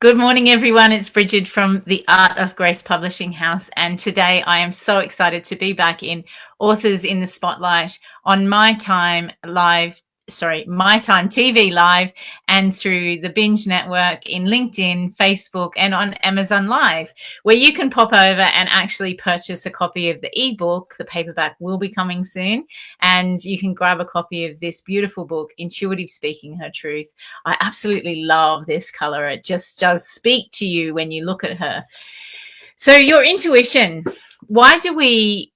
Good morning, everyone. It's Brigid from the Art of Grace Publishing House, and today I am so excited to be back in Authors in the Spotlight on My Time TV Live, and through the Binge Network in LinkedIn, Facebook, and on Amazon Live, where you can pop over and actually purchase a copy of the ebook. The paperback will be coming soon, and you can grab a copy of this beautiful book, Intuitive Speaking Her Truth. I absolutely love this color. It just does speak to you when you look at her. So your intuition, why do we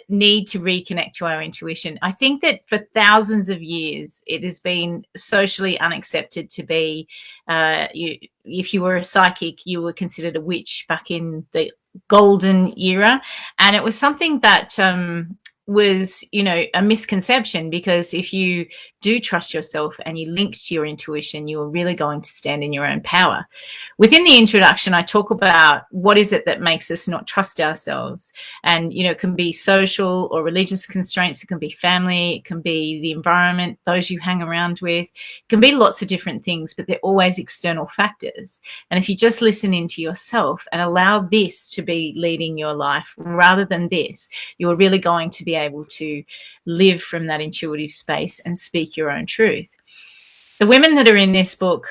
need to reconnect to our intuition? I think that for thousands of years, it has been socially unaccepted to be, if you were a psychic, you were considered a witch back in the golden era. And it was something that was, a misconception, because if you do trust yourself and you link to your intuition, you are really going to stand in your own power. Within the introduction, I talk about what is it that makes us not trust ourselves. And, it can be social or religious constraints. It can be family. It can be the environment, those you hang around with. It can be lots of different things, but they're always external factors. And if you just listen into yourself and allow this to be leading your life rather than this, you're really going to be able to live from that intuitive space and speak your own truth. The women that are in this book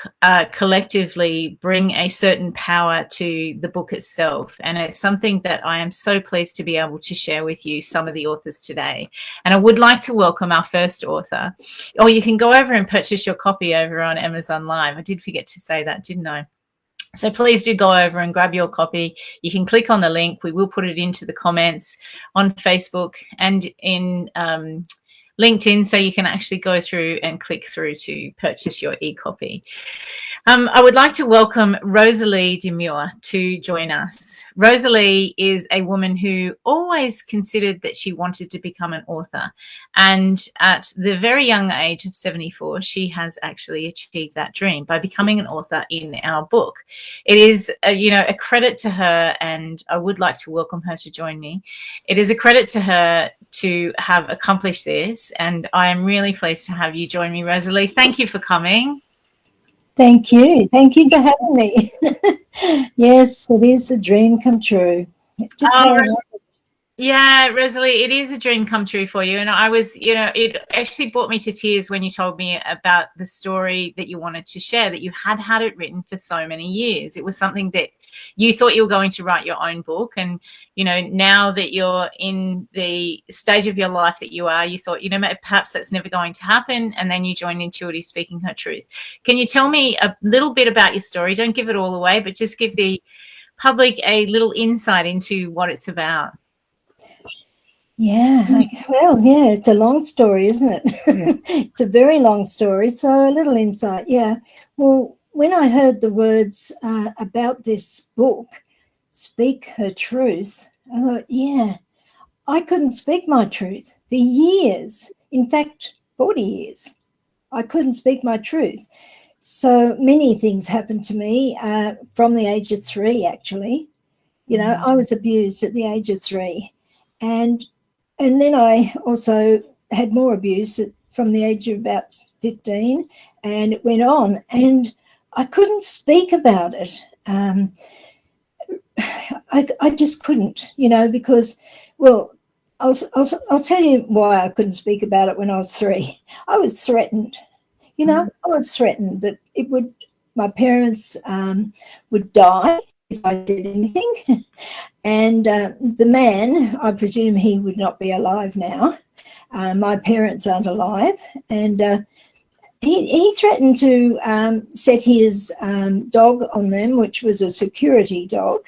collectively bring a certain power to the book itself. And it's something that I am so pleased to be able to share with you, some of the authors today. And I would like to welcome our first author. Or you can go over and purchase your copy over on Amazon Live. I did forget to say that, didn't I? So please do go over and grab your copy. You can click on the link. We will put it into the comments on Facebook and in LinkedIn, so you can actually go through and click through to purchase your e-copy. I would like to welcome Rosalie Muir to join us. Rosalie is a woman who always considered that she wanted to become an author. And at the very young age of 74, she has actually achieved that dream by becoming an author in our book. It is, a credit to her, and I would like to welcome her to join me. It is a credit to her to have accomplished this, and I am really pleased to have you join me, Rosalie. Thank you for coming. Thank you. Thank you for having me. Yes, it is a dream come true. Yeah, Rosalie, it is a dream come true for you. And I was, it actually brought me to tears when you told me about the story that you wanted to share, that you had had it written for so many years. It was something that you thought you were going to write your own book. And, now that you're in the stage of your life that you are, you thought, perhaps that's never going to happen. And then you joined Intuitive Speaking Her Truth. Can you tell me a little bit about your story? Don't give it all away, but just give the public a little insight into what it's about. Yeah, it's a long story, isn't it? Yeah. It's a very long story, so a little insight. Yeah. Well, when I heard the words about this book, Speak Her Truth, I thought, I couldn't speak my truth for years. In fact, 40 years. I couldn't speak my truth. So many things happened to me from the age of 3, actually. I was abused at the age of 3. And then I also had more abuse from the age of about 15, and it went on, and I couldn't speak about it. I just couldn't, because, well, I'll tell you why I couldn't speak about it when I was 3. I was threatened, I was threatened that my parents would die if I did anything. And the man, I presume he would not be alive now. My parents aren't alive. And he threatened to set his dog on them, which was a security dog,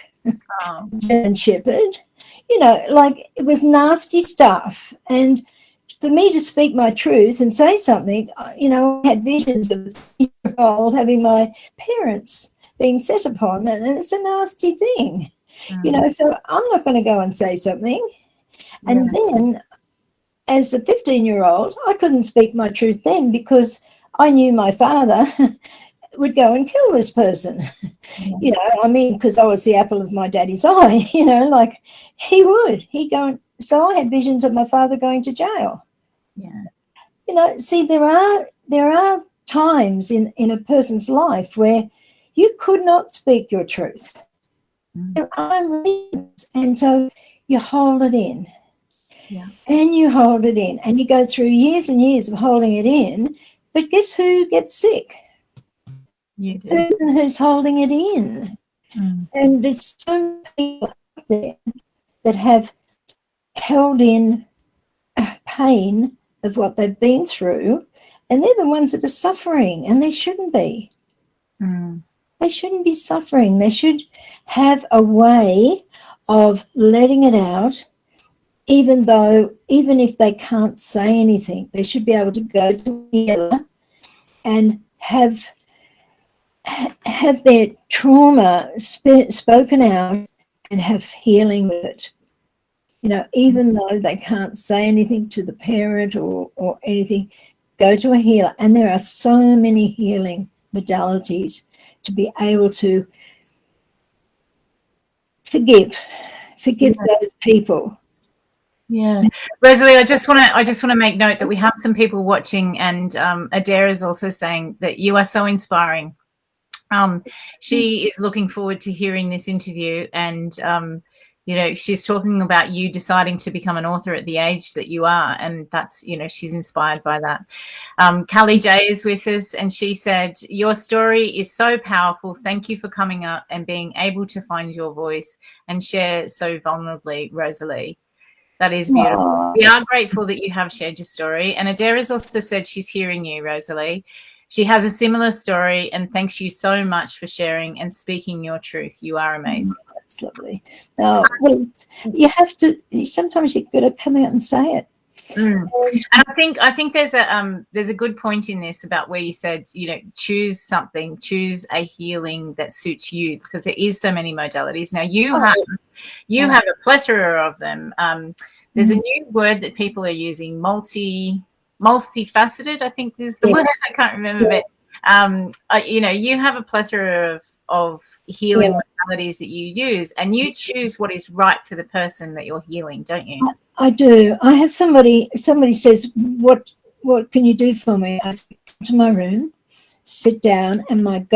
German Shepherd. It was nasty stuff. And for me to speak my truth and say something, I had visions of a 3-year-old having my parents being set upon, and it's a nasty thing, so I'm not going to go and say something. Yeah. And then as a 15-year-old, I couldn't speak my truth then, because I knew my father would go and kill this person, because I was the apple of my daddy's eye, he would. So I had visions of my father going to jail. Yeah. See, there are times in a person's life where You could not speak your truth. There are reasons. And so you hold it in. Yeah. And you hold it in. And you go through years and years of holding it in. But guess who gets sick? You do. The person who's holding it in. And there's so many people out there that have held in pain of what they've been through, and they're the ones that are suffering, and they shouldn't be. They shouldn't be suffering. They should have a way of letting it out, even if they can't say anything. They should be able to go to a healer and have their trauma spoken out and have healing with it. You know, even though they can't say anything to the parent or anything, go to a healer. And there are so many healing modalities to be able to forgive those people. Yeah, Rosalie, I just want to make note that we have some people watching, and Adaire is also saying that you are so inspiring. She is looking forward to hearing this interview, and you know, she's talking about you deciding to become an author at the age that you are, and that's, you know, she's inspired by that. Callie J is with us, and she said, your story is so powerful. Thank you for coming up and being able to find your voice and share so vulnerably, Rosalie. That is beautiful. Aww. We are grateful that you have shared your story. And Adaire has also said she's hearing you, Rosalie. She has a similar story and thanks you so much for sharing and speaking your truth. You are amazing. That's lovely. Well, you have to, sometimes you've got to come out and say it. And I think there's a good point in this about where you said, you know, choose a healing that suits you, because there is so many modalities. Now you have a plethora of them. There's a new word that people are using, multifaceted, I think is the word. I can't remember, but you know, you have a plethora of healing modalities that you use, and you choose what is right for the person that you're healing, don't you? I do. I have somebody says, what can you do for me? I come to my room, sit down, and I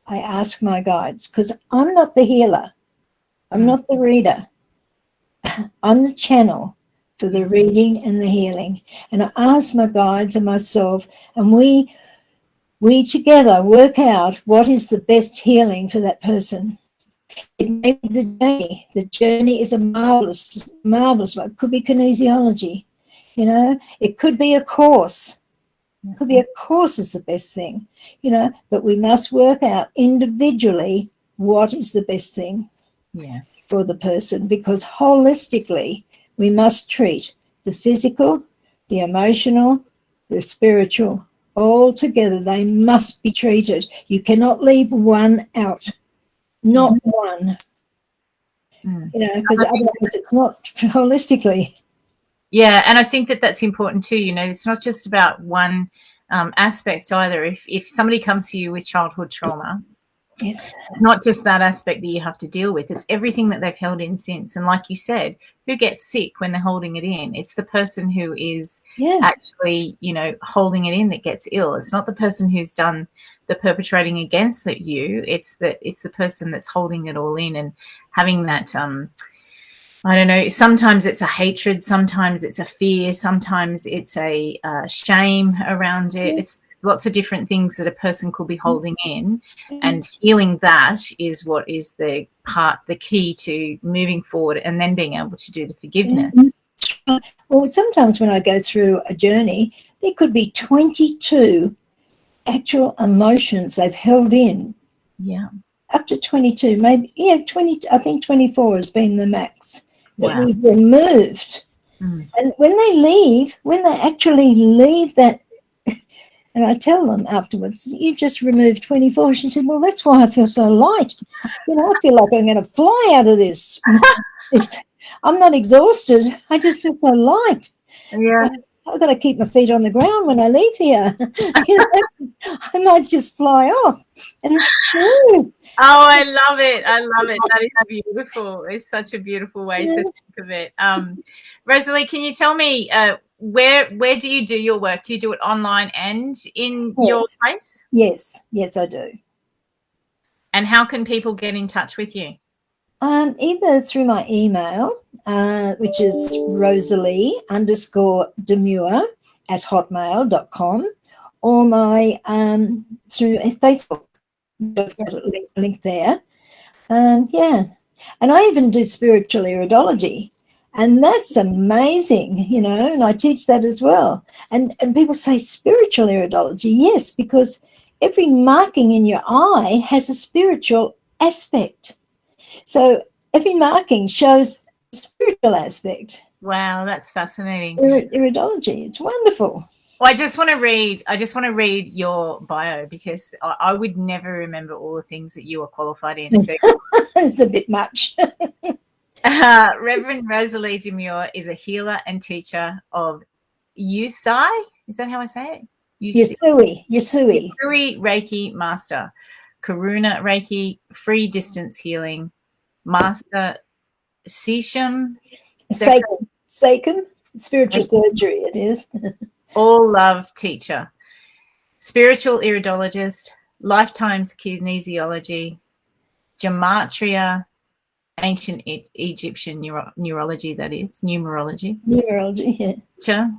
ask my guides, because I'm not the healer. I'm not the reader. I'm the channel for the reading and the healing. And I ask my guides and myself, and we together work out what is the best healing for that person. It may be the journey. The journey is a marvelous one. It could be kinesiology, you know. It could be a course. It could be a course is the best thing, you know. But we must work out individually what is the best thing for the person, because holistically we must treat the physical, the emotional, the spiritual, all together. They must be treated. You cannot leave one out. Not one, you know, because otherwise it's not holistically. Yeah, and I think that that's important too. You know, it's not just about one aspect either. If somebody comes to you with childhood trauma, not just that aspect that you have to deal with. It's everything that they've held in since. And like you said, who gets sick when they're holding it in? It's the person who is actually, you know, holding it in that gets ill. It's not the person who's done the perpetrating against you. It's the person that's holding it all in and having that I don't know, sometimes it's a hatred, sometimes it's a fear, sometimes it's a shame around it. It's lots of different things that a person could be holding in, and healing that is what is the key to moving forward and then being able to do the forgiveness. Well, sometimes when I go through a journey, there could be 22 actual emotions they've held in. Up to 22, maybe 20. I think 24 has been the max that we've removed. And when they actually leave that, and I tell them afterwards, you've just removed 24. She said, well, that's why I feel so light. You know, I feel like I'm going to fly out of this. I'm not exhausted. I just feel so light. I've got to keep my feet on the ground when I leave here. You know, I might just fly off. And it's true. Oh, I love it. I love it. That is beautiful. It's such a beautiful way to think of it. Rosalie, can you tell me where do you do your work? Do you do it online and in your place? Yes, I do. And how can people get in touch with you? Either through my email, which is Rosalie_Demure@hotmail.com, or my through Facebook. I've got a link there. Yeah. And I even do spiritual iridology. And that's amazing, you know, and I teach that as well. And people say spiritual iridology. Yes, because every marking in your eye has a spiritual aspect. So every marking shows a spiritual aspect. Wow, that's fascinating. Iridology, it's wonderful. Well, I just want to read your bio, because I would never remember all the things that you are qualified in. So it's a bit much. Reverend Rosalie Muir is a healer and teacher of Usui. Is that how I say it? Usui Reiki Master, Karuna Reiki, Free Distance Healing, Master Seikon, spiritual surgery it is. All Love Teacher, Spiritual Iridologist, Lifetimes Kinesiology, Gematria, Ancient Egyptian Neurology, that is, Numerology, yeah.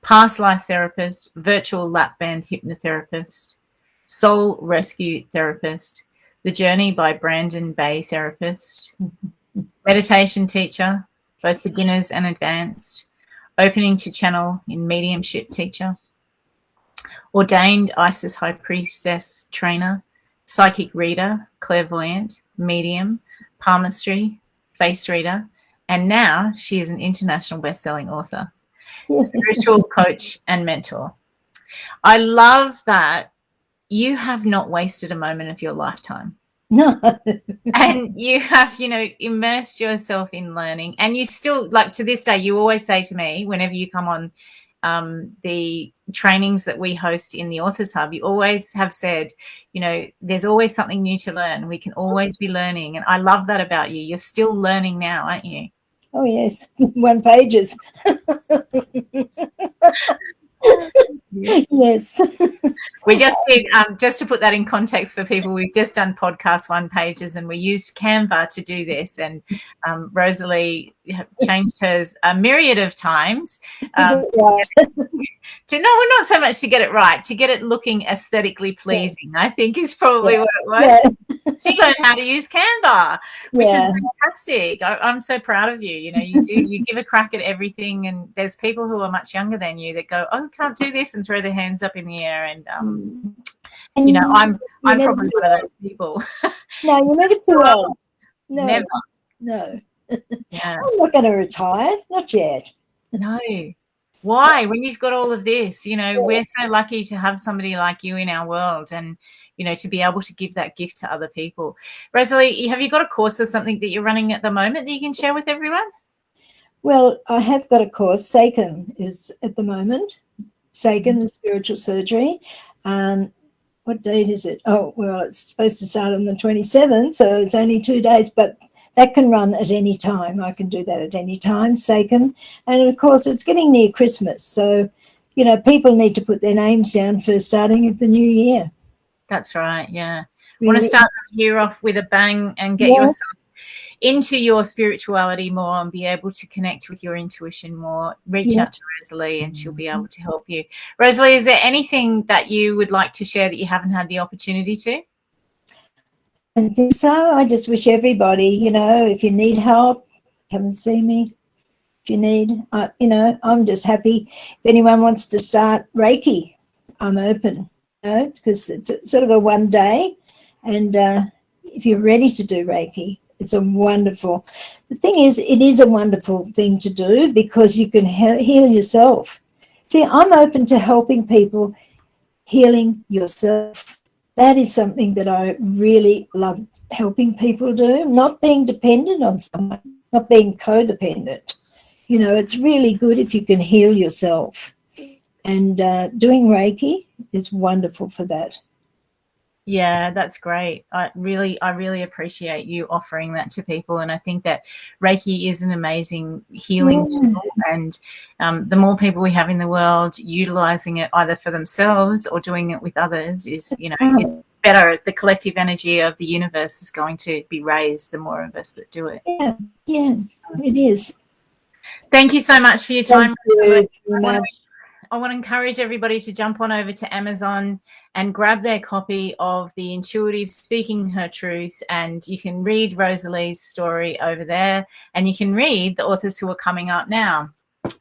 Past Life Therapist, Virtual Lap Band Hypnotherapist, Soul Rescue Therapist, The Journey by Brandon Bay Therapist, Meditation Teacher, both beginners and advanced, Opening to Channel in Mediumship Teacher, Ordained Isis High Priestess Trainer, Psychic Reader, Clairvoyant, Medium, Palmistry, Face Reader, and now she is an international best-selling author, spiritual coach and mentor. I love that you have not wasted a moment of your lifetime. No. And you have, you know, immersed yourself in learning, and you still, like, to this day, you always say to me, whenever you come on the trainings that we host in the Authors Hub, you always have said, you know, there's always something new to learn. We can always be learning. And I love that about you. You're still learning now, aren't you? Oh, yes. 1 pages. Yes. We just did, just to put that in context for people, we've just done podcast 1 pages, and we used Canva to do this. And Rosalie changed hers a myriad of times to not so much to get it right, to get it looking aesthetically pleasing, I think is probably what it was. Yeah. She learned how to use Canva, which is fantastic. I'm so proud of you. You know, you give a crack at everything, and there's people who are much younger than you that go, oh, can't do this, and throw their hands up in the air. And you know, I'm probably one of those people. No, you're never too old. No, never. No. Yeah. I'm not going to retire, not yet. No. Why? When you've got all of this, you know, we're so lucky to have somebody like you in our world, and, you know, to be able to give that gift to other people. Rosalie, have you got a course or something that you're running at the moment that you can share with everyone? Well, I have got a course. Seikon is at the moment. Seikon is spiritual surgery. What date is it? Oh, well, it's supposed to start on the 27th, so it's only 2 days, but that can run at any time. I can do that at any time, Seikon. And, of course, it's getting near Christmas. So, you know, people need to put their names down for starting of the new year. That's right, yeah. We want to start the year off with a bang and get yourself into your spirituality more, and be able to connect with your intuition more. Reach out to Rosalie, and she'll be able to help you. Rosalie, is there anything that you would like to share that you haven't had the opportunity to? I think so. I just wish everybody, you know, if you need help, come and see me. If you need, you know, I'm just happy. If anyone wants to start Reiki, I'm open, you know, because it's sort of a 1 day. And if you're ready to do Reiki, it's a wonderful. The thing is, it is a wonderful thing to do, because you can heal yourself. See, I'm open to helping people healing yourself. That is something that I really love helping people do, not being dependent on someone, not being codependent. You know, it's really good if you can heal yourself. And doing Reiki is wonderful for that. Yeah, that's great. I really appreciate you offering that to people, and I think that Reiki is an amazing healing tool. And the more people we have in the world utilizing it, either for themselves or doing it with others, is it's better. The collective energy of the universe is going to be raised the more of us that do it. Yeah, yeah, it is. Thank you so much for your time. Thank you very much. I want to encourage everybody to jump on over to Amazon and grab their copy of The Intuitive Speaking Her Truth. And you can read Rosalie's story over there, and you can read the authors who are coming up now.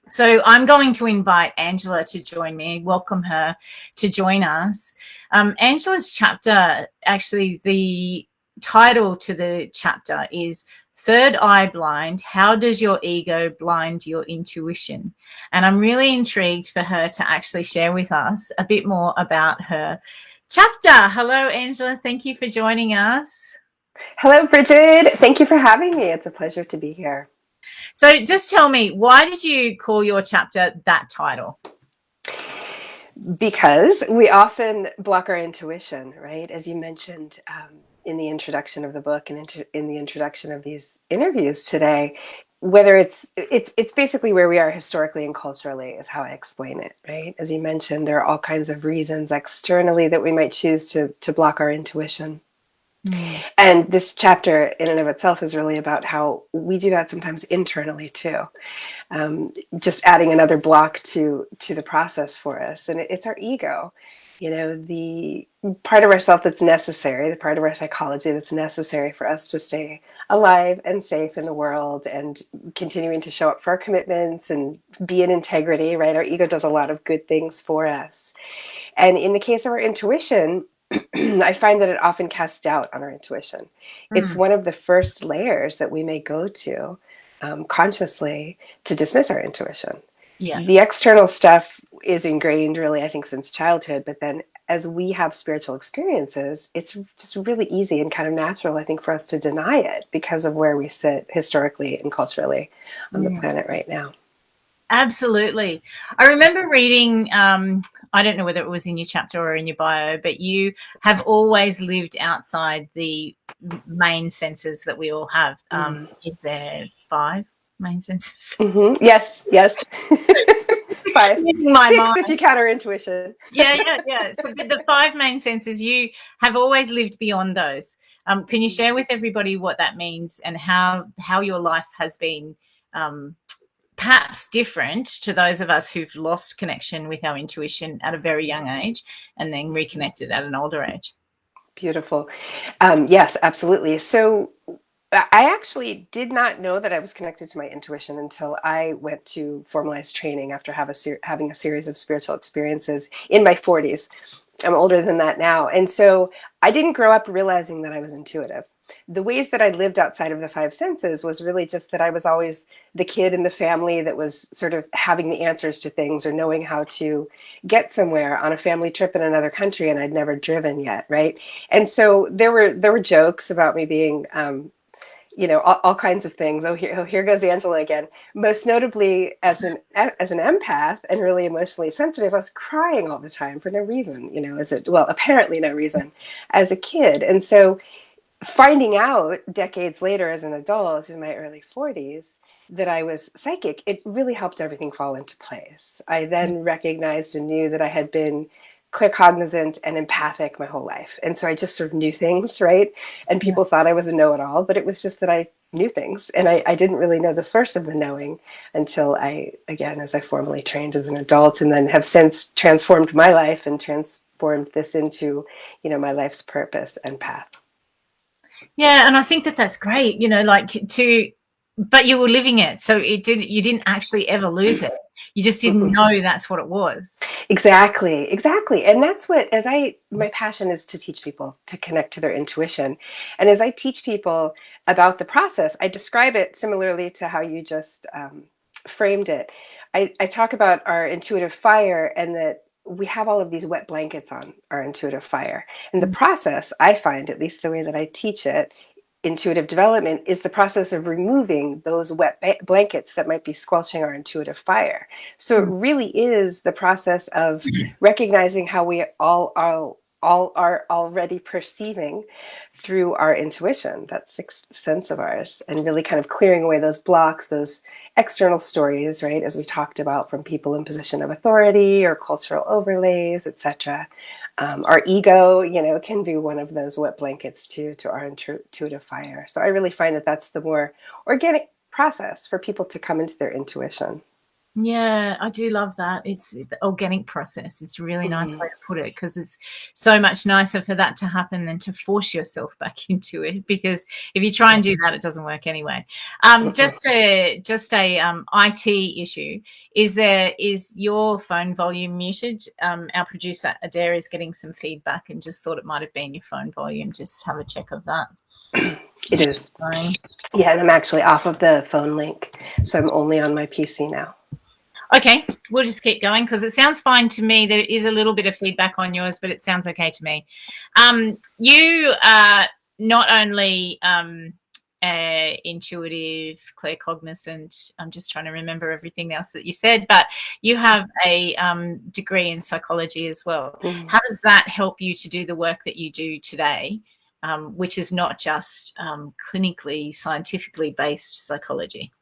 So I'm going to invite Angela to join me, welcome her to join us. Angela's chapter, actually, the title to the chapter is Third Eye Blind, How Does Your Ego Blind Your Intuition? And I'm really intrigued for her to actually share with us a bit more about her chapter. Hello, Angela. Thank you for joining us. Hello, Brigid. Thank you for having me. It's a pleasure to be here. So just tell me, why did you call your chapter that title? Because we often block our intuition, right? As you mentioned in the introduction of the book and in the introduction of these interviews today, whether it's basically where we are historically and culturally is how I explain it, right? As you mentioned, there are all kinds of reasons externally that we might choose to block our intuition. And this chapter in and of itself is really about how we do that sometimes internally too. Just adding another block to the process for us. And it's our ego, the part of ourself that's necessary, the part of our psychology that's necessary for us to stay alive and safe in the world and continuing to show up for our commitments and be in integrity, right? Our ego does a lot of good things for us. And in the case of our intuition, I find that it often casts doubt on our intuition. It's one of the first layers that we may go to consciously to dismiss our intuition. Yeah. The external stuff is ingrained really, I think, since childhood, but then as we have spiritual experiences, it's just really easy and kind of natural, I think, for us to deny it because of where we sit historically and culturally on the planet right now. Absolutely. I remember reading, I don't know whether it was in your chapter or in your bio, but you have always lived outside the main senses that we all have. Is there 5 main senses? Mm-hmm. Yes. 5. My 6 mind. if you count our intuition. Yeah. So the 5 main senses, you have always lived beyond those. Can you share with everybody what that means and how your life has been perhaps different to those of us who've lost connection with our intuition at a very young age and then reconnected at an older age? Beautiful. Yes, absolutely. So I actually did not know that I was connected to my intuition until I went to formalized training after having a series of spiritual experiences in my 40s. I'm older than that now. And so I didn't grow up realizing that I was intuitive. The ways that I lived outside of the 5 senses was really just that I was always the kid in the family that was sort of having the answers to things or knowing how to get somewhere on a family trip in another country, and I'd never driven yet, right? And so there were jokes about me being all kinds of things. Here goes Angela again. Most notably, as an empath and really emotionally sensitive, I was crying all the time for no reason. Apparently no reason, as a kid. And so, finding out decades later as an adult in my early 40s that I was psychic, it really helped everything fall into place. I then recognized and knew that I had been claircognizant and empathic my whole life. And so I just sort of knew things, right? And people thought I was a know-it-all, but it was just that I knew things. And I didn't really know the source of the knowing until as I formally trained as an adult, and then have since transformed my life and transformed this into, my life's purpose and path. Yeah, and I think that that's great, but you were living it, so you didn't actually ever lose it. You just didn't know that's what it was. Exactly. And that's what, my passion is to teach people to connect to their intuition. And as I teach people about the process, I describe it similarly to how you just framed it. I talk about our intuitive fire and that we have all of these wet blankets on our intuitive fire. And the process, I find, at least the way that I teach it, intuitive development, is the process of removing those wet blankets that might be squelching our intuitive fire. So it really is the process of recognizing how we all all are already perceiving through our intuition, that sixth sense of ours, and really kind of clearing away those blocks, those external stories, right, as we talked about, from people in position of authority or cultural overlays, etc. Our ego, can be one of those wet blankets too to our intuitive fire. So I really find that that's the more organic process for people to come into their intuition. Yeah, I do love that. It's the organic process. It's a really nice Mm-hmm. way to put it, because it's so much nicer for that to happen than to force yourself back into it. Because if you try and do that, it doesn't work anyway. Just a IT issue. Is your phone volume muted? Our producer Adaire is getting some feedback and just thought it might have been your phone volume. Just have a check of that. It is. Sorry. Yeah, and I'm actually off of the phone link, so I'm only on my PC now. Okay, we'll just keep going because it sounds fine to me. There is a little bit of feedback on yours, but it sounds okay to me. You are not only intuitive, claircognizant. I'm just trying to remember everything else that you said, but you have a degree in psychology as well. Mm-hmm. How does that help you to do the work that you do today, which is not just clinically, scientifically based psychology?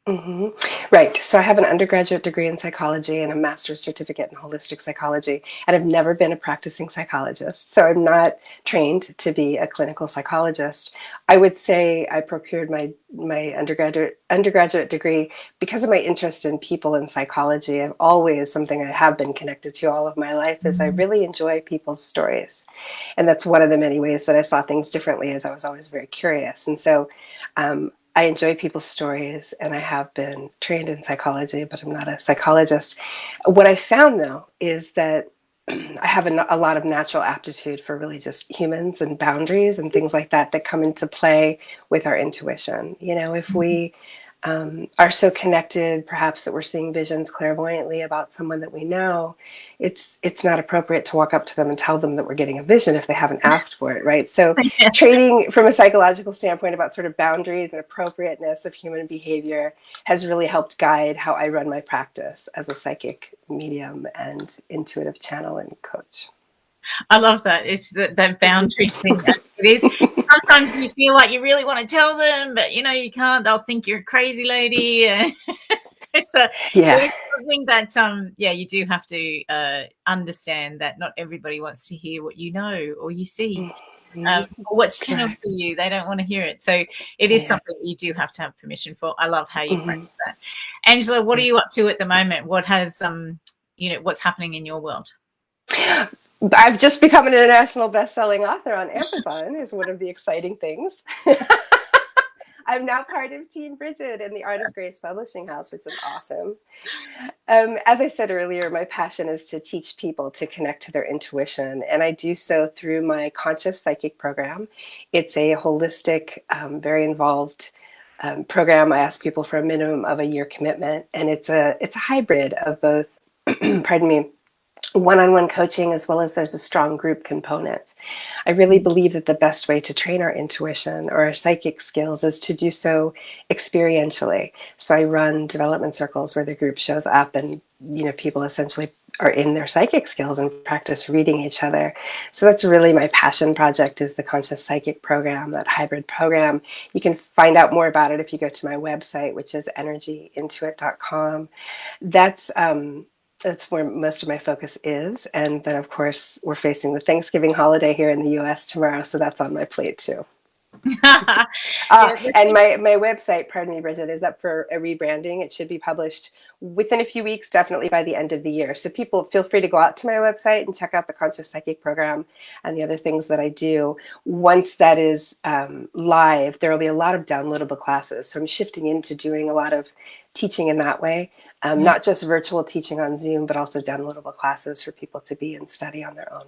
Mm-hmm. Right. So I have an undergraduate degree in psychology and a master's certificate in holistic psychology, and I've never been a practicing psychologist. So I'm not trained to be a clinical psychologist. I would say I procured my undergraduate degree because of my interest in people and psychology. I've always, something I have been connected to all of my life, is I really enjoy people's stories. And that's one of the many ways that I saw things differently, as I was always very curious. And so I enjoy people's stories, and I have been trained in psychology, but I'm not a psychologist. What I found, though, is that I have a lot of natural aptitude for really just humans and boundaries and things like that come into play with our intuition. If we are so connected, perhaps, that we're seeing visions clairvoyantly about someone that we know, it's not appropriate to walk up to them and tell them that we're getting a vision if they haven't asked for it, right? So training from a psychological standpoint about sort of boundaries and appropriateness of human behavior has really helped guide how I run my practice as a psychic medium and intuitive channel and coach. I love that. It's that boundaries thing. It is. Sometimes you feel like you really want to tell them, but you can't. They'll think you're a crazy lady. It's something that you do have to understand that not everybody wants to hear what you know or you see. Or what's channeled to you. They don't want to hear it. So it is something you do have to have permission for. I love how you frame that. Angela, what are you up to at the moment? What has what's happening in your world? I've just become an international best-selling author on Amazon, is one of the exciting things. I'm now part of Team Brigid in the Art of Grace Publishing House, which is awesome. As I said earlier, my passion is to teach people to connect to their intuition, and I do so through my Conscious Psychic program. It's a holistic, very involved program. I ask people for a minimum of a year commitment, and it's a hybrid of both, pardon me, one-on-one coaching, as well as there's a strong group component. I really believe that the best way to train our intuition or our psychic skills is to do so experientially. So I run development circles where the group shows up, and people essentially are in their psychic skills and practice reading each other. So that's really my passion project, is the Conscious Psychic program, that hybrid program. You can find out more about it if you go to my website, which is energyintuit.com. That's where most of my focus is. And then, of course, we're facing the Thanksgiving holiday here in the US tomorrow, so that's on my plate too. And my website, pardon me, Brigid, is up for a rebranding. It should be published within a few weeks, definitely by the end of the year. So people, feel free to go out to my website and check out the Conscious Psychic program and the other things that I do. Once that is live, there will be a lot of downloadable classes. So I'm shifting into doing a lot of teaching in that way. Not just virtual teaching on Zoom, but also downloadable classes for people to be and study on their own.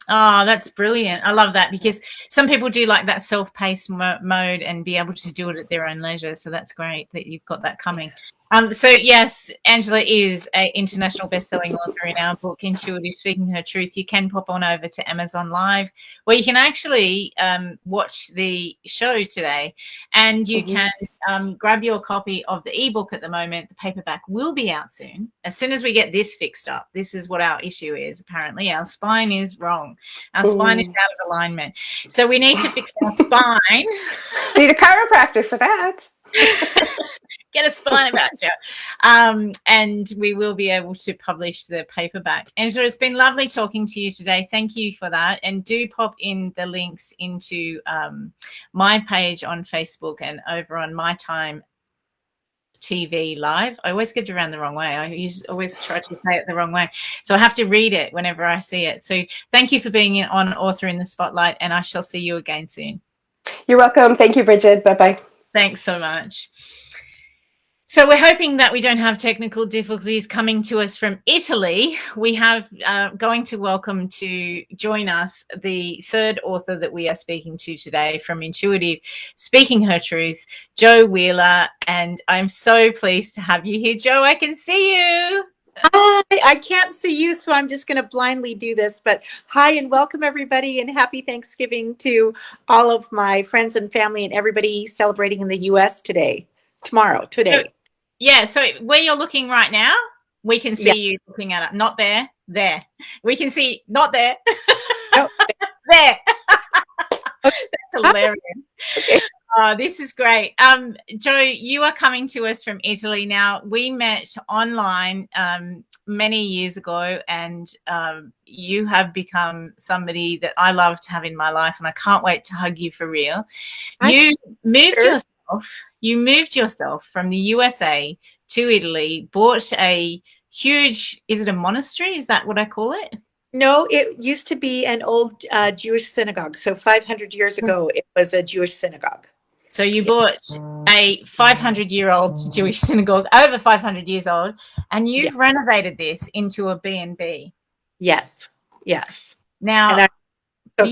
Oh, that's brilliant. I love that, because some people do like that self-paced mode and be able to do it at their own leisure. So that's great that you've got that coming. So yes, Angela is an international best-selling author in our book, Intuitive Speaking Her Truth. You can pop on over to Amazon Live, where you can actually watch the show today, and you can grab your copy of the ebook at the moment. The paperback will be out soon. As soon as we get this fixed up, this is what our issue is. Apparently, our spine is wrong. Our spine is out of alignment, so we need to fix our spine. Need a chiropractor for that. Get a spine about you. And we will be able to publish the paperback. Angela, it's been lovely talking to you today. Thank you for that. And do pop in the links into my page on Facebook and over on My Time TV Live. I always get it around the wrong way. I always try to say it the wrong way. So I have to read it whenever I see it. So thank you for being on Author in the Spotlight, and I shall see you again soon. You're welcome. Thank you, Brigid. Bye-bye. Thanks so much. So we're hoping that we don't have technical difficulties coming to us from Italy. We have going to welcome to join us the third author that we are speaking to today from Intuitive Speaking Her Truth, Jo Wiehler. And I'm so pleased to have you here, Jo. I can see you. Hi, I can't see you, so I'm just going to blindly do this. But hi and welcome, everybody, and happy Thanksgiving to all of my friends and family and everybody celebrating in the U.S. today. So where you're looking right now, we can see you looking at it. Not there, there. We can see, not there. Nope. There. Okay. That's hilarious. Okay. This is great. Jo, you are coming to us from Italy. Now, we met online many years ago, and you have become somebody that I love to have in my life, and I can't wait to hug you for real. You moved yourself from the USA to Italy, bought a huge, is it a monastery? Is that what I call it? No, it used to be an old Jewish synagogue. So 500 years ago, it was a Jewish synagogue. So you bought a 500-year-old Jewish synagogue, over 500 years old, and you've renovated this into a B&B. Yes. Now, so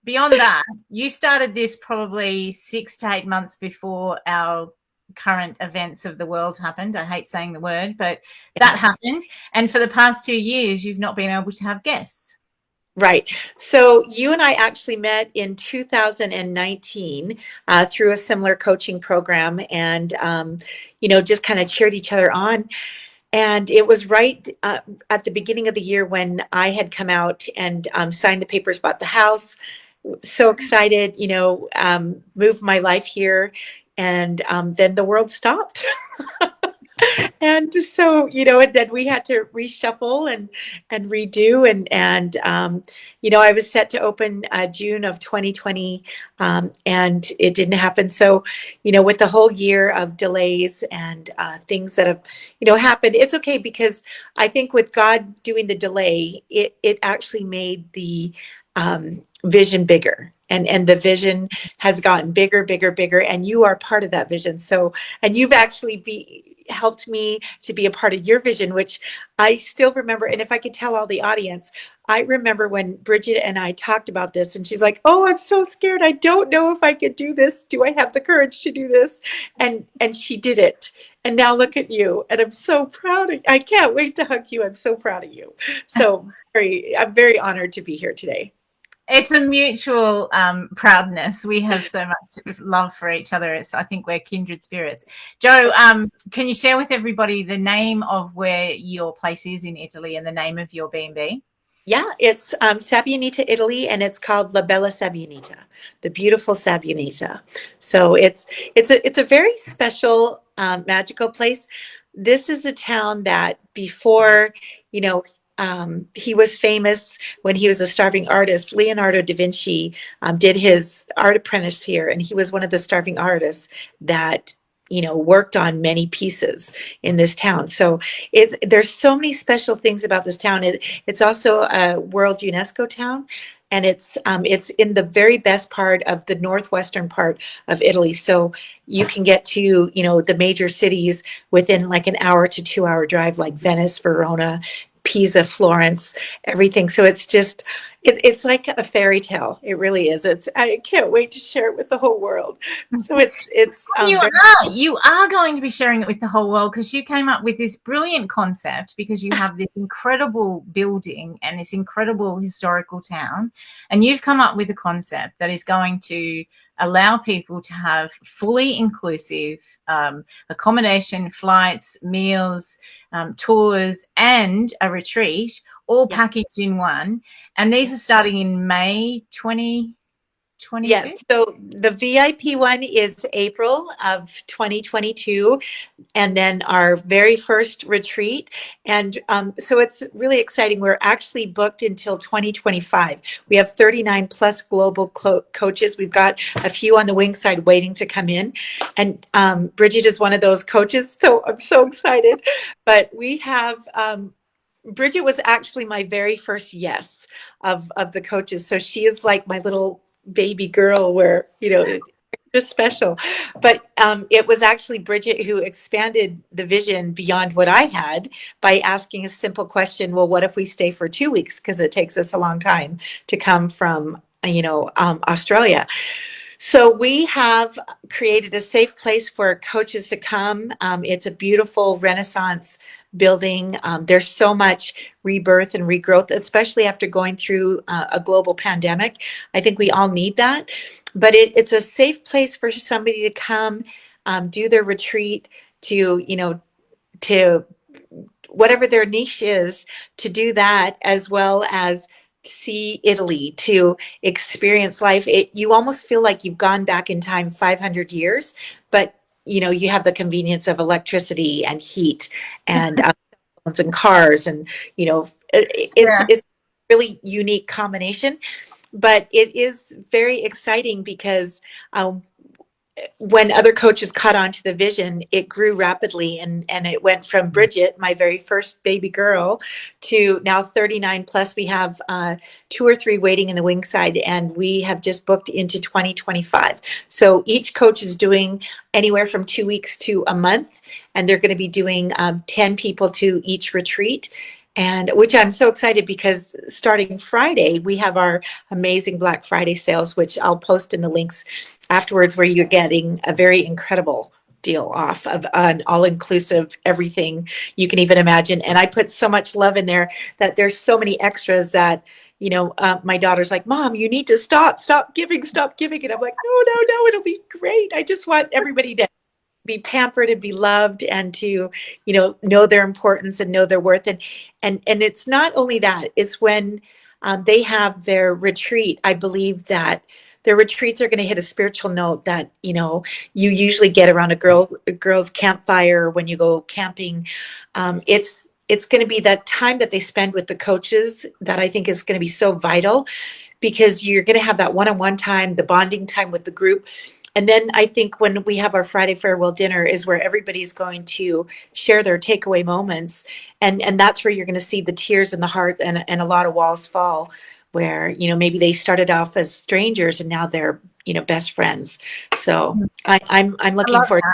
beyond that, you started this probably 6 to 8 months before our current events of the world happened. I hate saying the word, but that happened. And for the past 2 years, you've not been able to have guests. Right. So you and I actually met in 2019 through a similar coaching program, and, just kind of cheered each other on. And it was right at the beginning of the year when I had come out and signed the papers, bought the house. So excited, moved my life here. And then the world stopped. And so, then we had to reshuffle and redo. And I was set to open June of 2020, and it didn't happen. So, with the whole year of delays and things that have, happened, it's okay, because I think with God doing the delay, it actually made the vision bigger. And the vision has gotten bigger, and you are part of that vision. So, and you've actually helped me to be a part of your vision, which I still remember. And if I could tell all the audience, I remember when Brigid and I talked about this, and she's like, "Oh, I'm so scared. I don't know if I could do this. Do I have the courage to do this?" And she did it. And now look at you. And I'm so proud. I can't wait to hug you. I'm so proud of you. So I'm very honored to be here today. It's a mutual proudness. We have so much love for each other. I think we're kindred spirits. Jo, can you share with everybody the name of where your place is in Italy and the name of your B&B? Yeah, it's Sabbionita, Italy, and it's called La Bella Sabbionita, the beautiful Sabbionita. So it's a very special, magical place. This is a town that before, he was famous when he was a starving artist. Leonardo da Vinci did his art apprentice here, and he was one of the starving artists that worked on many pieces in this town. So there's so many special things about this town. It's also a World UNESCO town, and it's in the very best part of the northwestern part of Italy. So you can get to the major cities within like an hour to 2 hour drive, like Venice, Verona, Pisa, Florence, everything. So it's It's like a fairy tale. It really is. I can't wait to share it with the whole world. So it's You are going to be sharing it with the whole world, because you came up with this brilliant concept, because you have this incredible building and this incredible historical town, and you've come up with a concept that is going to allow people to have fully inclusive accommodation, flights, meals, tours, and a retreat, all packaged in one. And these are starting in May 2022? Yes. So the VIP one is April of 2022, and then our very first retreat. And so it's really exciting. We're actually booked until 2025. We have 39 plus global coaches. We've got a few on the wing side waiting to come in. And Brigid is one of those coaches. So I'm so excited. But we have Brigid was actually my very first yes of the coaches. So she is like my little baby girl, where, just special. But it was actually Brigid who expanded the vision beyond what I had by asking a simple question. Well, what if we stay for 2 weeks? Because it takes us a long time to come from, Australia. So we have created a safe place for coaches to come. It's a beautiful Renaissance building. There's so much rebirth and regrowth, especially after going through a global pandemic. I think we all need that. But it's a safe place for somebody to come, do their retreat, to whatever their niche is, to do that, as well as see Italy, to experience life. You almost feel like you've gone back in time 500 years, but you have the convenience of electricity and heat and phones and cars, and it's a really unique combination. But it is very exciting because when other coaches caught on to the vision, it grew rapidly, and it went from Brigid, my very first baby girl, to now 39 plus. We have 2 or 3 waiting in the wing side, and we have just booked into 2025. So each coach is doing anywhere from 2 weeks to a month, and they're going to be doing 10 people to each retreat. And which I'm so excited, because starting Friday, we have our amazing Black Friday sales, which I'll post in the links afterwards, where you're getting a very incredible deal off of an all-inclusive everything you can even imagine. And I put so much love in there that there's so many extras that, my daughter's like, Mom, you need to stop giving. And I'm like, no, it'll be great. I just want everybody to be pampered and be loved, and to know their importance and know their worth. And it's not only that, it's when they have their retreat. I believe that their retreats are going to hit a spiritual note that you usually get around a girl's campfire when you go camping. It's going to be that time that they spend with the coaches that I think is going to be so vital, because you're going to have that one-on-one time, the bonding time with the group. And then I think when we have our Friday farewell dinner is where everybody's going to share their takeaway moments. And that's where you're going to see the tears in the heart, and a lot of walls fall, where, maybe they started off as strangers and now they're, best friends. So I'm looking forward.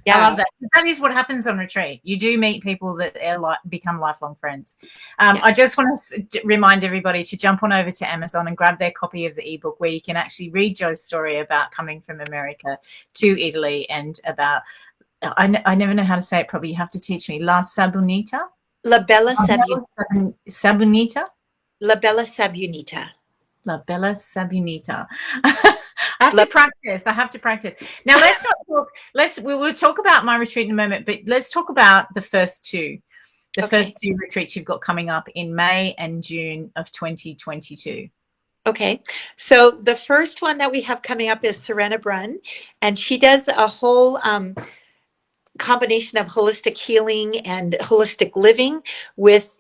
I love that. That is what happens on retreat. You do meet people that become lifelong friends. I just want to remind everybody to jump on over to Amazon and grab their copy of the ebook, where you can actually read Joe's story about coming from America to Italy, and about, I never know how to say it properly. You have to teach me. La Sabunita? La Bella Sabunita? La Bella Sabunita. La Bella Sabunita. I have to practice. Now let's not talk. We will talk about my retreat in a moment, but let's talk about the first two. First 2 retreats you've got coming up in May and June of 2022. Okay. So the first one that we have coming up is Serena Brun, and she does a whole combination of holistic healing and holistic living with,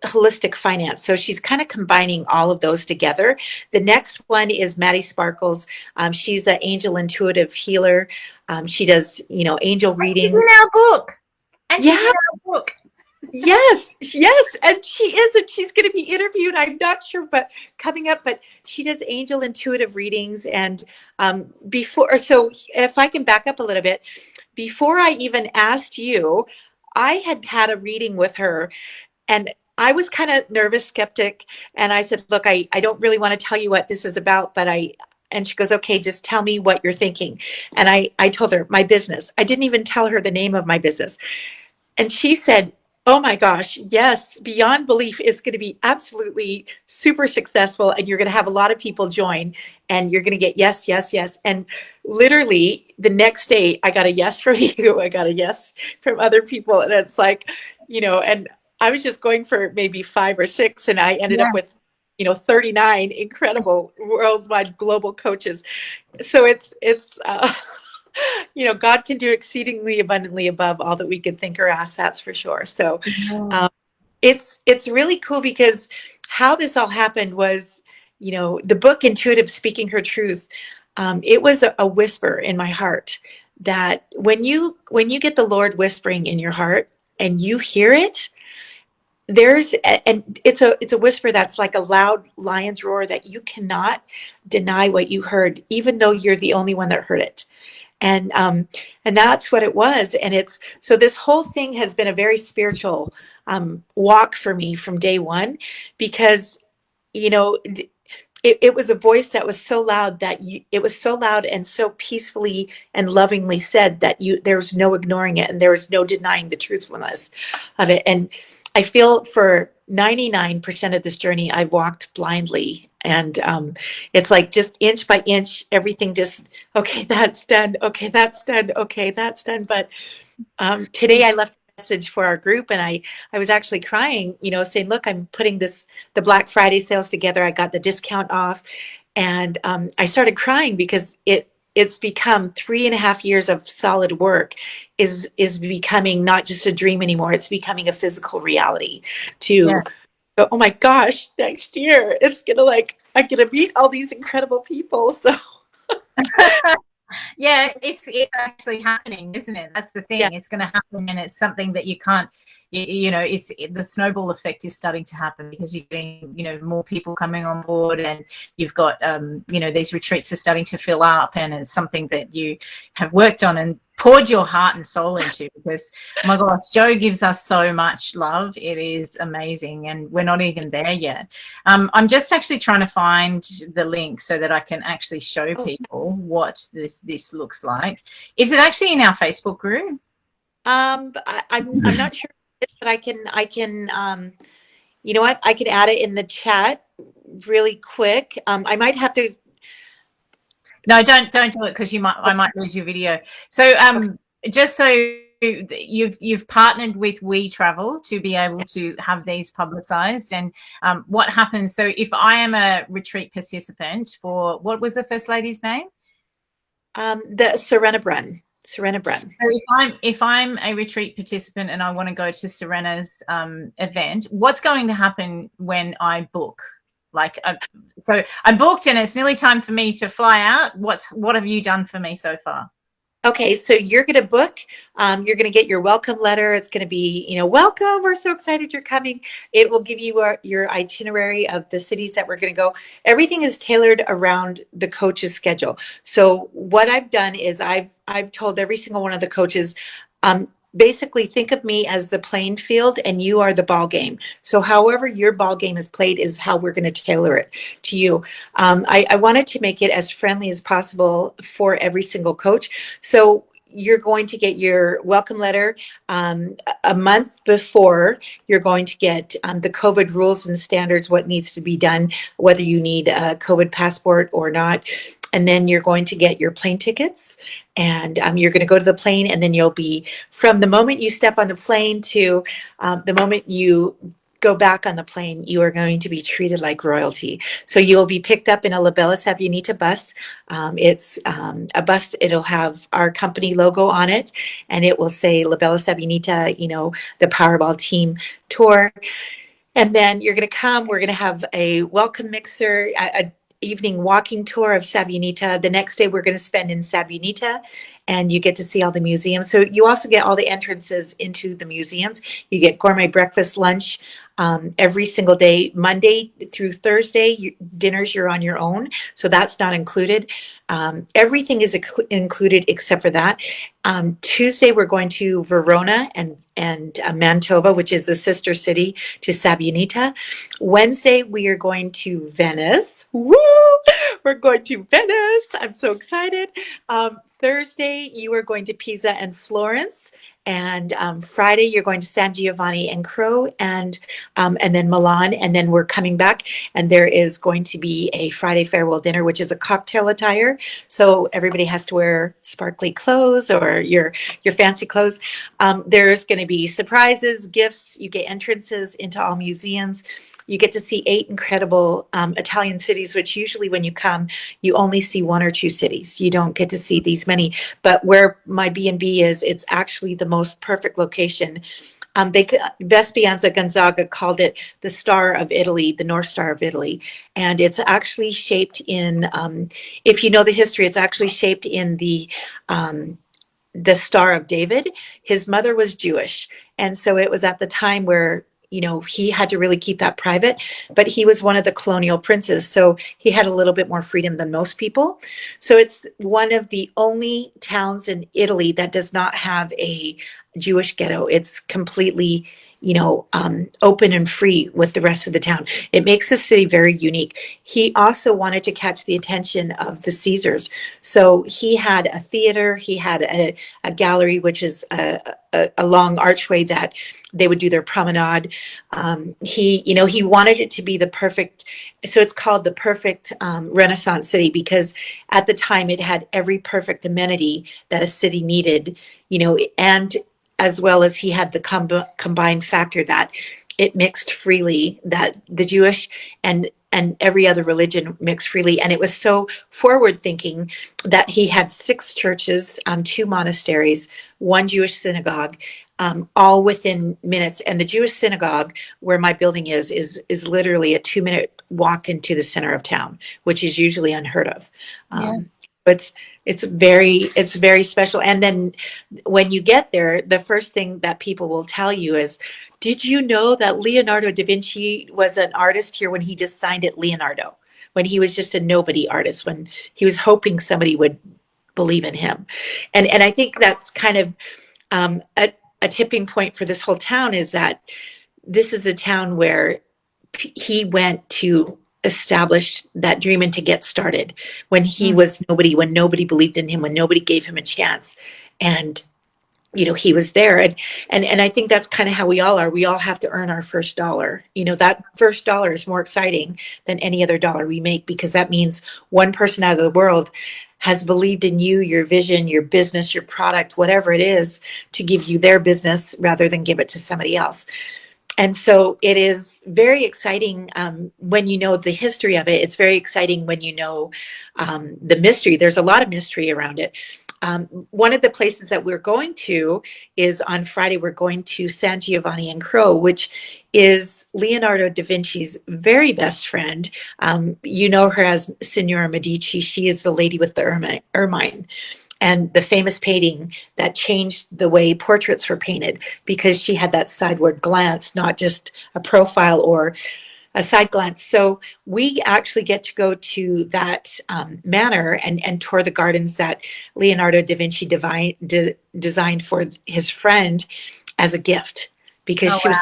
holistic finance. So she's kind of combining all of those together. The next one is Maddie Sparkles. She's an angel intuitive healer. She does, angel readings. She's in our book. Yes. And she is, and she's going to be interviewed. I'm not sure, but coming up, but she does angel intuitive readings. And so if I can back up a little bit, before I even asked you, I had a reading with her, and I was kind of nervous, skeptic, and I said, look, I don't really want to tell you what this is about, but and she goes, okay, just tell me what you're thinking. And I told her my business. I didn't even tell her the name of my business. And she said, oh my gosh, yes, beyond belief, it's going to be absolutely super successful. And you're going to have a lot of people join and you're going to get yes, yes, yes. And literally the next day I got a yes from you. I got a yes from other people. And it's like, and I was just going for maybe 5 or 6 and I ended up with, 39 incredible worldwide global coaches. So it's God can do exceedingly abundantly above all that we could think or ask. That's for sure. So it's really cool because how this all happened was, the book Intuitive Speaking Her Truth. It was a whisper in my heart that when you get the Lord whispering in your heart and you hear it, and it's a whisper that's like a loud lion's roar that you cannot deny what you heard, even though you're the only one that heard it. And that's what it was. And so this whole thing has been a very spiritual walk for me from day one, because it was a voice that was so loud that it was so loud and so peacefully and lovingly said that there was no ignoring it and there was no denying the truthfulness of it. And I feel for 99% of this journey, I've walked blindly. And it's like just inch by inch, everything just, okay, that's done. Okay, that's done. Okay, that's done. But today I left a message for our group and I was actually crying, saying, look, I'm putting the Black Friday sales together. I got the discount off. And I started crying because it's become 3.5 years of solid work is becoming not just a dream anymore. It's becoming a physical reality to go, oh my gosh, next year it's gonna I'm gonna meet all these incredible people. So yeah, it's actually happening, isn't it? That's the thing. It's going to happen, and it's something that you can't, it's the snowball effect is starting to happen because you're getting, more people coming on board, and you've got, these retreats are starting to fill up, and it's something that you have worked on and poured your heart and soul into, because my gosh, Joe gives us so much love. It is amazing, and we're not even there yet. I'm just actually trying to find the link so that I can actually show people what this looks like. Is it actually in our Facebook group? I'm not sure, but I can you know what, I can add it in the chat really quick. I might have to. No, don't do it, because I might lose your video. So just so you've partnered with We Travel to be able to have these publicized, and what happens, so if I am a retreat participant for, what was the First Lady's name? The Serena Brun. So if I'm a retreat participant and I want to go to Serena's event, what's going to happen when I book? So I booked and it's nearly time for me to fly out. What have you done for me so far? Okay, so you're going to book. You're going to get your welcome letter. It's going to be, welcome. We're so excited you're coming. It will give you your itinerary of the cities that we're going to go. Everything is tailored around the coach's schedule. So what I've done is I've told every single one of the coaches, basically think of me as the playing field and you are the ball game. So however your ball game is played is how we're going to tailor it to you. I wanted to make it as friendly as possible for every single coach. So you're going to get your welcome letter a month before. You're going to get the COVID rules and standards, what needs to be done, whether you need a COVID passport or not. And then you're going to get your plane tickets, and you're going to go to the plane, and then you'll be, from the moment you step on the plane to the moment you go back on the plane, you are going to be treated like royalty. So you'll be picked up in a La Bella Sabbionita bus. It's a bus, it'll have our company logo on it, and it will say La Bella Sabbionita, the Powerball team tour. And then you're going to come, we're going to have a welcome mixer, a evening walking tour of Sabbionita. The next day we're going to spend in Sabbionita, and you get to see all the museums. So you also get all the entrances into the museums. You get gourmet breakfast, lunch, every single day, Monday through Thursday. Dinners, you're on your own, so that's not included. Everything is included except for that. Tuesday, we're going to Verona and Mantova, which is the sister city to Sabianita. Wednesday, we are going to Venice. Woo! We're going to Venice. I'm so excited. Thursday, you are going to Pisa and Florence. And Friday, you're going to San Giovanni and Crow, and then Milan. And then we're coming back, and there is going to be a Friday farewell dinner, which is a cocktail attire. So everybody has to wear sparkly clothes or your fancy clothes. There's going to be surprises, gifts. You get entrances into all museums. You get to see 8 incredible Italian cities, which usually when you come, you only see 1 or 2 cities. You don't get to see these many. But where my B&B is, it's actually the most perfect location. Vespianza Gonzaga called it the Star of Italy, the North Star of Italy. And it's actually shaped in, if you know the history, it's actually shaped in the Star of David. His mother was Jewish. And so it was at the time where, you know, he had to really keep that private, but he was one of the colonial princes. So he had a little bit more freedom than most people. So it's one of the only towns in Italy that does not have a Jewish ghetto. It's completely, you know, open and free with the rest of the town. It makes the city very unique. He also wanted to catch the attention of the Caesars. So he had a theater, he had a gallery, which is a long archway that they would do their promenade. He wanted it to be the perfect, so it's called the perfect Renaissance city, because at the time it had every perfect amenity that a city needed, you know, and as well as he had the combined factor that it mixed freely, that the Jewish and every other religion mixed freely. And it was so forward thinking that he had 6 churches, 2 monasteries, 1 Jewish synagogue, all within minutes. And the Jewish synagogue where my building is literally a 2-minute walk into the center of town, which is usually unheard of. But it's very special. And then when you get there, the first thing that people will tell you is, did you know that Leonardo da Vinci was an artist here when he just signed it Leonardo, when he was just a nobody artist, when he was hoping somebody would believe in him? And I think that's kind of a tipping point for this whole town, is that this is a town where he went to establish that dream and to get started when he was nobody, when nobody believed in him, when nobody gave him a chance. And you know, he was there. And I think that's kind of how we all are. We all have to earn our first dollar. You know, that first dollar is more exciting than any other dollar we make, because that means one person out of the world has believed in you, your vision, your business, your product, whatever it is, to give you their business rather than give it to somebody else. And so it is very exciting when you know the history of it. It's very exciting when you know the mystery. There's a lot of mystery around it. One of the places that we're going to is on Friday, we're going to San Giovanni and Crow, which is Leonardo da Vinci's very best friend. You know her as Signora Medici. She is the lady with the ermine. And the famous painting that changed the way portraits were painted, because she had that sideward glance, not just a profile or a side glance. So we actually get to go to that manor and tour the gardens that Leonardo da Vinci designed for his friend as a gift, because she was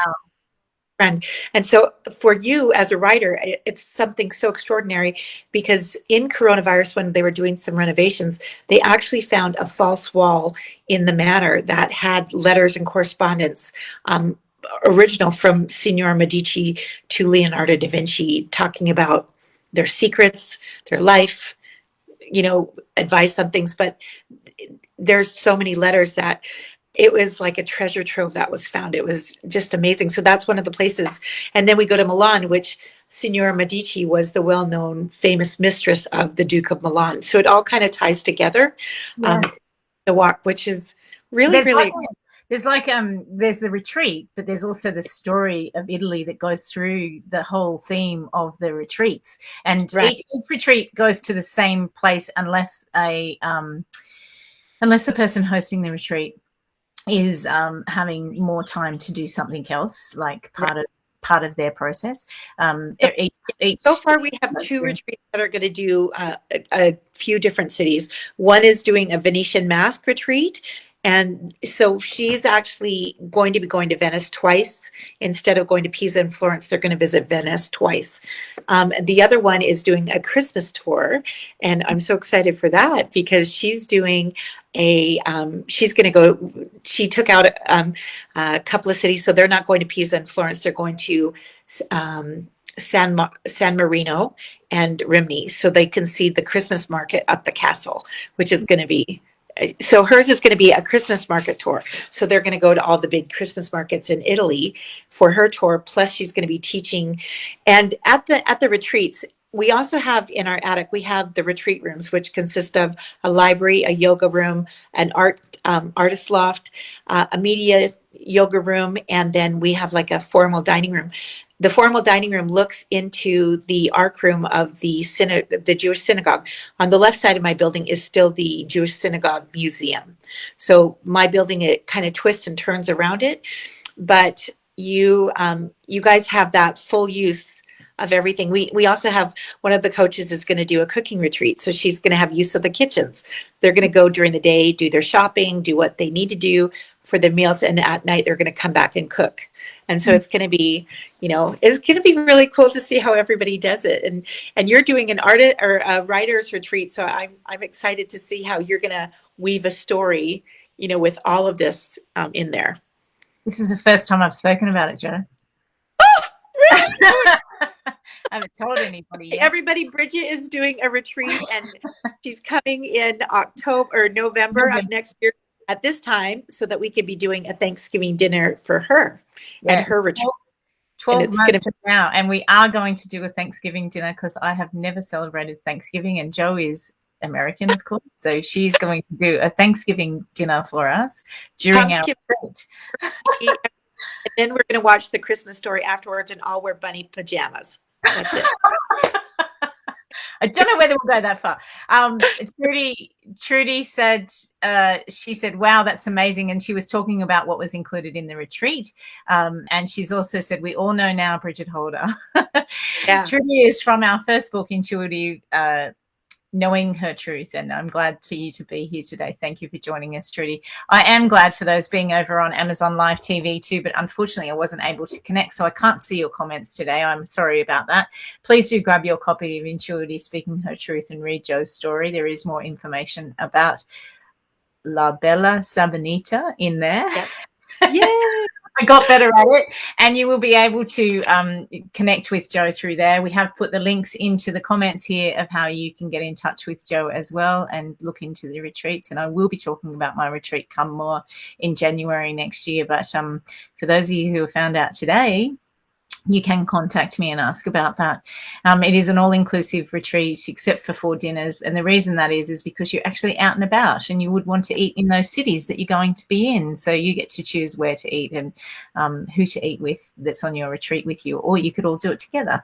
friend. And so for you as a writer, it's something so extraordinary, because in coronavirus, when they were doing some renovations, they actually found a false wall in the manor that had letters and correspondence, original from Signora Medici to Leonardo da Vinci, talking about their secrets, their life, you know, advice on things. But there's so many letters that it was like a treasure trove that was found. It was just amazing. So that's one of the places. And then we go to Milan, which Signora Medici was the well-known famous mistress of the Duke of Milan. So it all kind of ties together, the walk, which is really, there's the retreat, but there's also the story of Italy that goes through the whole theme of the retreats. And each retreat goes to the same place unless unless the person hosting the retreat is having more time to do something else, like part of their process. So far, we have 2 retreats that are going to do a few different cities. One is doing a Venetian mask retreat. And so she's actually going to be going to Venice twice. Instead of going to Pisa and Florence, they're going to visit Venice twice. The other one is doing a Christmas tour. And I'm so excited for that because she's doing she's going to go, she took out a couple of cities. So they're not going to Pisa and Florence. They're going to San Marino and Rimini, so they can see the Christmas market up the castle, which is going to be, so hers is going to be a Christmas market tour. So they're going to go to all the big Christmas markets in Italy for her tour. Plus she's going to be teaching. And at the retreats, we also have in our attic, we have the retreat rooms, which consist of a library, a yoga room, an artist loft, a media yoga room, and then we have like a formal dining room. The formal dining room looks into the ark room of the Jewish synagogue. On the left side of my building is still the Jewish Synagogue Museum. So my building, it kind of twists and turns around it, but you guys have that full use of everything. We also have, one of the coaches is going to do a cooking retreat. So she's going to have use of the kitchens. They're going to go during the day, do their shopping, do what they need to do for the meals. And at night, they're going to come back and cook. And so it's going to be, it's going to be really cool to see how everybody does it. And you're doing an artist or a writer's retreat. So I'm excited to see how you're going to weave a story, with all of this in there. This is the first time I've spoken about it, Jo. I haven't told anybody yet. Everybody, Brigid is doing a retreat and she's coming in October or November of next year at this time so that we could be doing a Thanksgiving dinner for her and her retreat. 12 months from now, and we are going to do a Thanksgiving dinner because I have never celebrated Thanksgiving, and Jo is American, of course, so she's going to do a Thanksgiving dinner for us during our retreat. And then we're going to watch the Christmas Story afterwards, and I'll wear bunny pajamas. That's it. I don't know whether we'll go that far. Trudy said, she said, wow, that's amazing. And she was talking about what was included in the retreat. And she's also said, we all know now Brigid Holder. Yeah. Trudy is from our first book, Intuitive Knowing Her Truth, and I'm glad for you to be here today. Thank you for joining us, Trudy. I am glad for those being over on Amazon Live TV too, but unfortunately I wasn't able to connect, so I can't see your comments today. I'm sorry about that. Please do grab your copy of Intuitive Speaking Her Truth and read Jo's story. There is more information about La Bella Sabanita in there. Yep. Yeah. I got better at it, and you will be able to connect with Jo through there. We have put the links into the comments here of how you can get in touch with Jo as well and look into the retreats. And I will be talking about my retreat come more in January next year. But for those of you who have found out today, you can contact me and ask about that. It is an all-inclusive retreat except for 4 dinners. And the reason that is because you're actually out and about and you would want to eat in those cities that you're going to be in. So you get to choose where to eat and who to eat with that's on your retreat with you, or you could all do it together.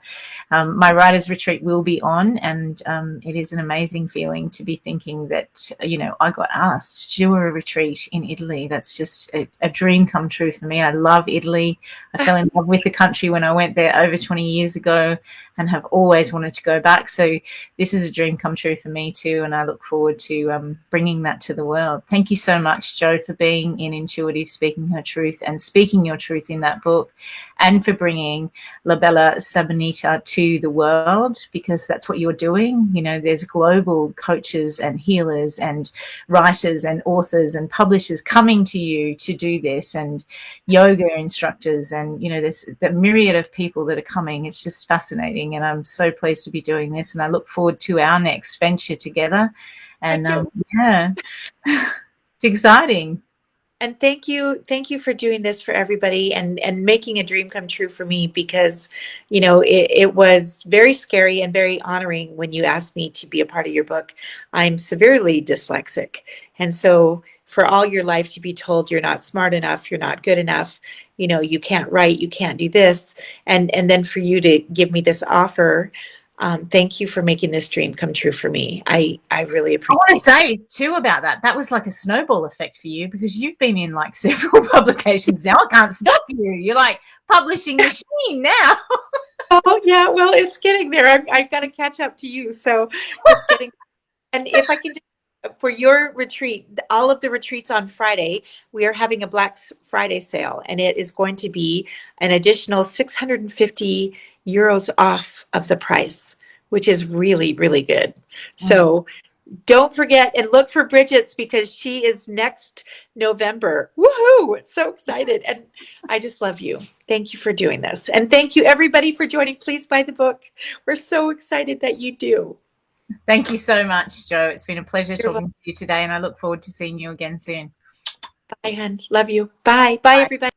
My writer's retreat will be on, and it is an amazing feeling to be thinking that, I got asked to do a retreat in Italy. That's just a dream come true for me. I love Italy. I fell in love with the country when I went there over 20 years ago and have always wanted to go back. So this is a dream come true for me too, and I look forward to bringing that to the world. Thank you so much, Jo, for being in Intuitive Speaking Her Truth and speaking your truth in that book, and for bringing La Bella Sabanita to the world, because that's what you're doing. There's global coaches and healers and writers and authors and publishers coming to you to do this, and yoga instructors, and there's the myriad of people that are coming. It's just fascinating, and I'm so pleased to be doing this, and I look forward to our next venture together. And yeah, it's exciting. And thank you for doing this for everybody and making a dream come true for me, because it was very scary and very honoring when you asked me to be a part of your book. I'm severely dyslexic, and so for all your life to be told you're not smart enough, you're not good enough, you can't write, you can't do this, and then for you to give me this offer, Thank you for making this dream come true for me. I really I appreciate want to it. say too about that. That was like a snowball effect for you because you've been in like several publications now. I can't stop you. You're like publishing machine now. Oh yeah, well, it's getting there. I've got to catch up to you. So it's getting, and if I can, for your retreat, all of the retreats on Friday, we are having a Black Friday sale, and it is going to be an additional 650 euros off of the price, which is really, really good. So don't forget and look for Brigid's because she is next November. Woohoo! So excited. And I just love you. Thank you for doing this. And thank you everybody for joining. Please buy the book. We're so excited that you do. Thank you so much, Jo. It's been a pleasure You're talking to you today, and I look forward to seeing you again soon. Bye, hun. Love you. Bye. Bye, everybody.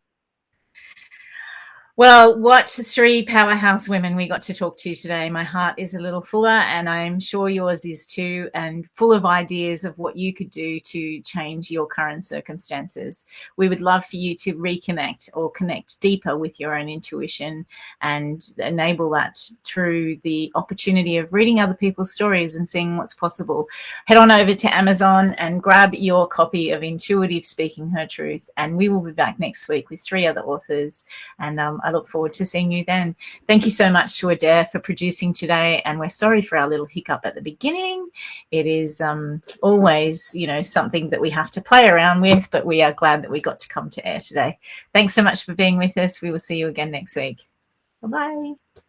Well, what 3 powerhouse women we got to talk to today. My heart is a little fuller, and I'm sure yours is too, and full of ideas of what you could do to change your current circumstances. We would love for you to reconnect or connect deeper with your own intuition and enable that through the opportunity of reading other people's stories and seeing what's possible. Head on over to Amazon and grab your copy of Intuitive Speaking Her Truth, and we will be back next week with 3 other authors, and I look forward to seeing you then. Thank you so much to Adaire for producing today, and we're sorry for our little hiccup at the beginning. It is always, you know, something that we have to play around with, but we are glad that we got to come to air today. Thanks so much for being with us. We will see you again next week. Bye-bye.